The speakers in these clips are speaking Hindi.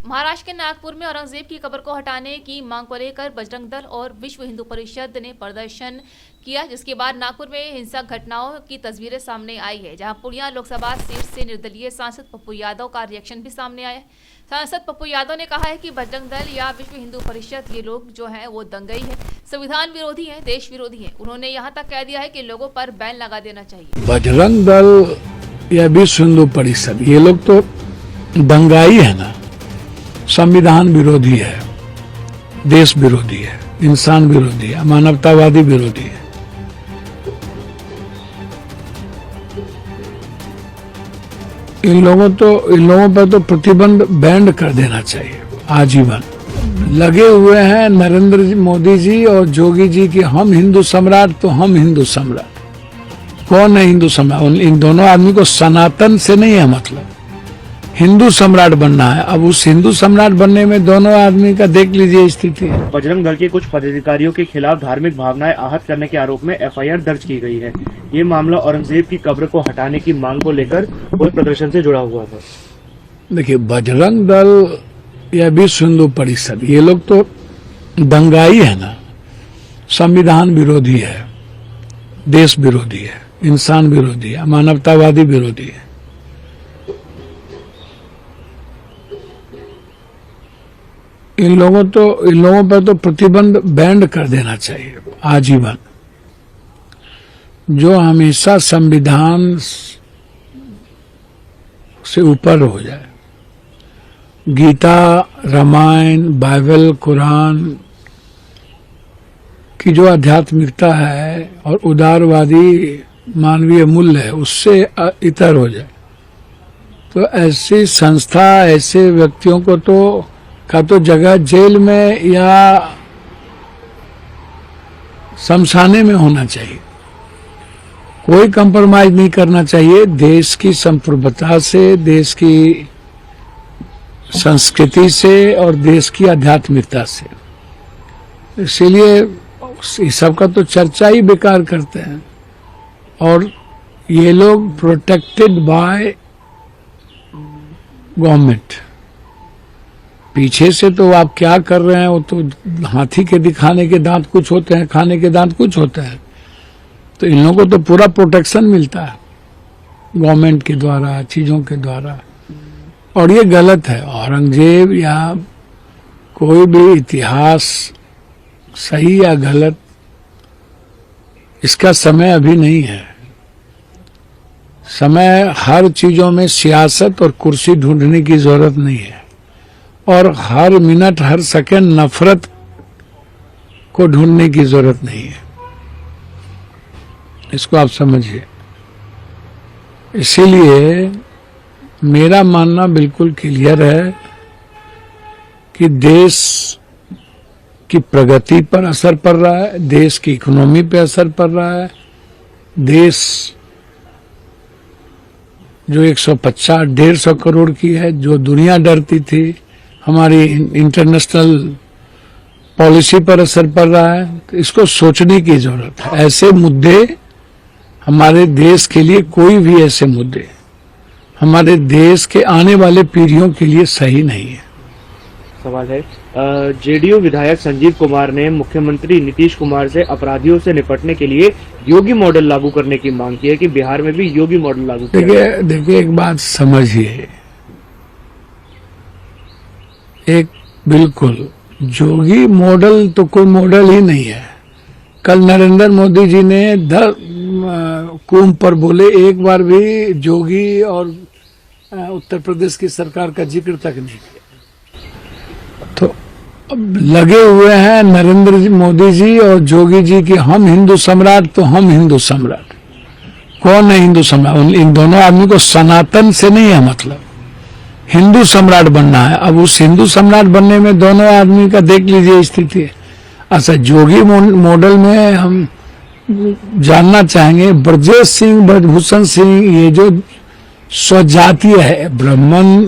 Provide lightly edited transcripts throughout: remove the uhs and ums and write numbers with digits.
महाराष्ट्र के नागपुर में औरंगजेब की कब्र को हटाने की मांग को लेकर बजरंग दल और विश्व हिंदू परिषद ने प्रदर्शन किया, जिसके बाद नागपुर में हिंसक घटनाओं की तस्वीरें सामने आई है, जहां पूर्णिया लोकसभा सीट से निर्दलीय सांसद पप्पू यादव का रिएक्शन भी सामने आया है। सांसद पप्पू यादव ने कहा है कि बजरंग दल या विश्व हिंदू परिषद ये लोग जो हैं वो दंगई है, संविधान विरोधी है, देश विरोधी है। उन्होंने यहाँ तक कह दिया है कि लोगों पर बैन लगा देना चाहिए। बजरंग दल या विश्व हिंदू परिषद ये लोग तो दंगाई है ना, संविधान विरोधी है, देश विरोधी है, इंसान विरोधी है, मानवतावादी विरोधी है। इन लोगों पर तो प्रतिबंध बैंड कर देना चाहिए आजीवन। लगे हुए हैं नरेंद्र मोदी जी और जोगी जी की हम हिंदू सम्राट तो हम हिंदू सम्राट। कौन है हिंदू सम्राट? इन दोनों आदमी को सनातन से नहीं है मतलब, हिंदू सम्राट बनना है। अब उस हिंदू सम्राट बनने में दोनों आदमी का देख लीजिए स्थिति है। बजरंग दल के कुछ पदाधिकारियों के खिलाफ धार्मिक भावनाएं आहत करने के आरोप में एफआईआर दर्ज की गई है। ये मामला औरंगजेब की कब्र को हटाने की मांग को लेकर कोई प्रदर्शन से जुड़ा हुआ था। देखिए, बजरंग दल या विश्व हिंदू परिषद ये लोग तो दंगाई है ना, संविधान विरोधी है, देश विरोधी है, इंसान विरोधी है, मानवतावादी विरोधी है। इन लोगों पर तो प्रतिबंध बैंड कर देना चाहिए आजीवन, जो हमेशा संविधान से ऊपर हो जाए। गीता, रामायण, बाइबल, कुरान की जो आध्यात्मिकता है और उदारवादी मानवीय मूल्य है उससे इतर हो जाए। तो ऐसी संस्था, ऐसे व्यक्तियों को तो जगह जेल में या शमशाने में होना चाहिए। कोई कंप्रोमाइज नहीं करना चाहिए देश की संप्रभुता से, देश की संस्कृति से और देश की आध्यात्मिकता से। इसीलिए इस सब का तो चर्चा ही बेकार करते हैं। और ये लोग प्रोटेक्टेड बाय गवर्नमेंट। पीछे से तो आप क्या कर रहे हैं, वो तो हाथी के दिखाने के दांत कुछ होते हैं, खाने के दांत कुछ होते हैं। तो इन लोगों को तो पूरा प्रोटेक्शन मिलता है गवर्नमेंट के द्वारा, चीजों के द्वारा, और ये गलत है। औरंगजेब या कोई भी इतिहास सही या गलत, इसका समय अभी नहीं है। समय हर चीजों में सियासत और कुर्सी ढूंढने की जरूरत नहीं है, और हर मिनट हर सेकंड नफरत को ढूंढने की जरूरत नहीं है। इसको आप समझिए। इसीलिए मेरा मानना बिल्कुल क्लियर है कि देश की प्रगति पर असर पड़ रहा है, देश की इकोनॉमी पे असर पड़ रहा है। देश जो 150-150 करोड़ की है, जो दुनिया डरती थी, हमारी इंटरनेशनल पॉलिसी पर असर पड़ रहा है। तो इसको सोचने की जरूरत है। ऐसे मुद्दे हमारे देश के लिए, कोई भी ऐसे मुद्दे हमारे देश के आने वाले पीढ़ियों के लिए सही नहीं है। सवाल है, जेडीयू विधायक संजीव कुमार ने मुख्यमंत्री नीतीश कुमार से अपराधियों से निपटने के लिए योगी मॉडल लागू करने की मांग की है कि बिहार में भी योगी मॉडल लागू किया। देखिए एक बात समझिए, एक बिल्कुल जोगी मॉडल तो कोई मॉडल ही नहीं है। कल नरेंद्र मोदी जी ने कुंभ पर बोले, एक बार भी जोगी और उत्तर प्रदेश की सरकार का जिक्र तक नहीं किया। तो अब लगे हुए हैं नरेंद्र मोदी जी और जोगी जी की हम हिंदू सम्राट तो हम हिंदू सम्राट। कौन है हिंदू सम्राट? इन दोनों आदमी को सनातन से नहीं है मतलब, हिंदू सम्राट बनना है। अब उस हिंदू सम्राट बनने में दोनों आदमी का देख लीजिए स्थिति है। अच्छा, जोगी मॉडल में हम जानना चाहेंगे, ब्रजेश सिंह, ब्रजभूषण सिंह, ये जो स्वजातीय है, ब्राह्मण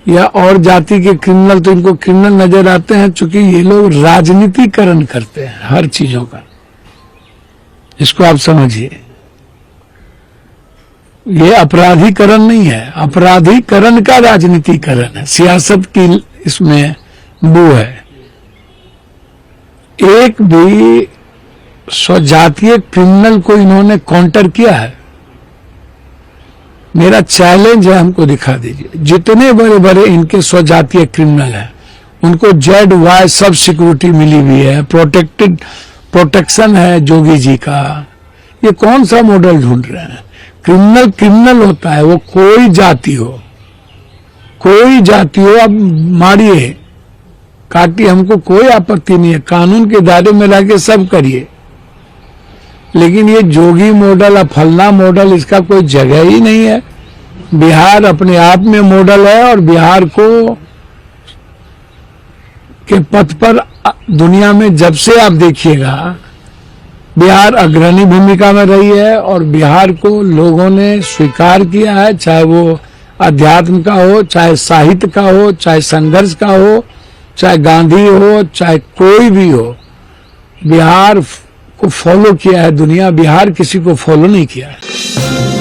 या और जाति के क्रिमिनल, तो इनको क्रिमिनल नजर आते हैं, चूंकि ये लोग राजनीतिकरण करते हैं हर चीजों का। इसको आप समझिए। ये अपराधीकरण नहीं है, अपराधीकरण का राजनीतिकरण है, सियासत की इसमें वो है। एक भी स्वजातीय क्रिमिनल को इन्होंने काउंटर किया है? मेरा चैलेंज है, हमको दिखा दीजिए। जितने बड़े बड़े इनके स्वजातीय क्रिमिनल हैं उनको ZY सब सिक्योरिटी मिली हुई है, प्रोटेक्शन है योगी जी का। ये कौन सा मॉडल ढूंढ रहे हैं? क्रिमिनल क्रिमिनल होता है, वो कोई जाति हो, कोई जाति हो, अब मारिए काटिए, हमको कोई आपत्ति नहीं है, कानून के दायरे में लाके सब करिए। लेकिन ये जोगी मॉडल या फलना मॉडल, इसका कोई जगह ही नहीं है। बिहार अपने आप में मॉडल है और बिहार को के पथ पर दुनिया में जब से आप देखिएगा बिहार अग्रणी भूमिका में रही है और बिहार को लोगों ने स्वीकार किया है, चाहे वो अध्यात्म का हो, चाहे साहित्य का हो, चाहे संघर्ष का हो, चाहे गांधी हो, चाहे कोई भी हो। बिहार को फॉलो किया है दुनिया, बिहार किसी को फॉलो नहीं किया है।